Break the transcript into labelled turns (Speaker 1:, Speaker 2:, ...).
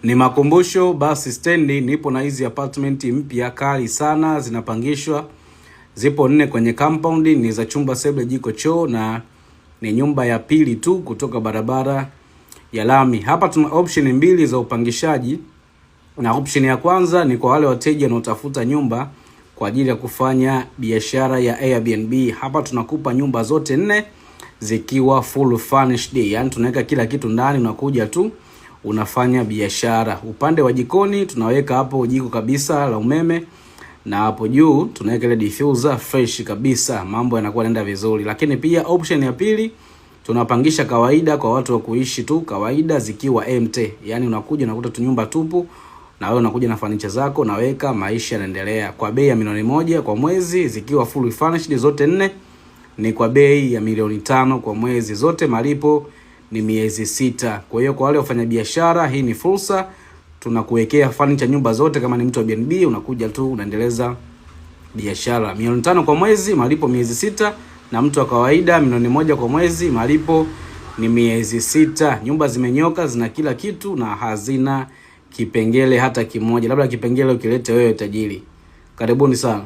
Speaker 1: Ni makumbusho basi stendi, nipo na hizi apartment mpya kali sana, zinapangishwa. Zipo 4 kwenye compound, ni za chumba, sebule, jiko, choo na ni nyumba ya pili tu kutoka barabara ya lami. Hapa tuna option mbili za upangishaji. Na option ya kwanza ni kwa wale wateja wanaotafuta nyumba kwa ajili ya kufanya biashara ya Airbnb. Hapa tunakupa nyumba zote 4 zikiwa full furnished. Yaani tunaweka kila kitu ndani, unakuja tu unafanya biashara. Upande wa jikoni tunaweka hapo jiko kabisa la umeme, na hapo juu tunaweka ile diffuser fresh kabisa, mambo yanakuwa yanaenda vizuri. Lakini pia option ya pili tunapangisha kawaida kwa watu wa kuishi tu kawaida, zikiwa empty. Yaani unakuja unakuta tu nyumba tupu, na wewe unakuja na furniture zako, naweka maisha yanaendelea. Kwa bei ya milioni 1 kwa mwezi, zikiwa full furnished zote 4 ni kwa bei ya milioni 5 kwa mwezi. Zote malipo ni miezi 6. Kwa hiyo kwa wale wafanya biashara, hii ni fursa. Tunakuwekea furniture nyumba zote. Kama ni mtu wa BNB, unakuja tu unaendeleza biashara. Milioni 5 kwa mwezi, malipo miezi 6. Na mtu wa kawaida milioni 1 kwa mwezi, malipo ni miezi 6. Nyumba zimenyoka, zina kila kitu na hazina kipengele hata kimoja. Labda kipengele ukilete wewe tajiri. Karibuni sana.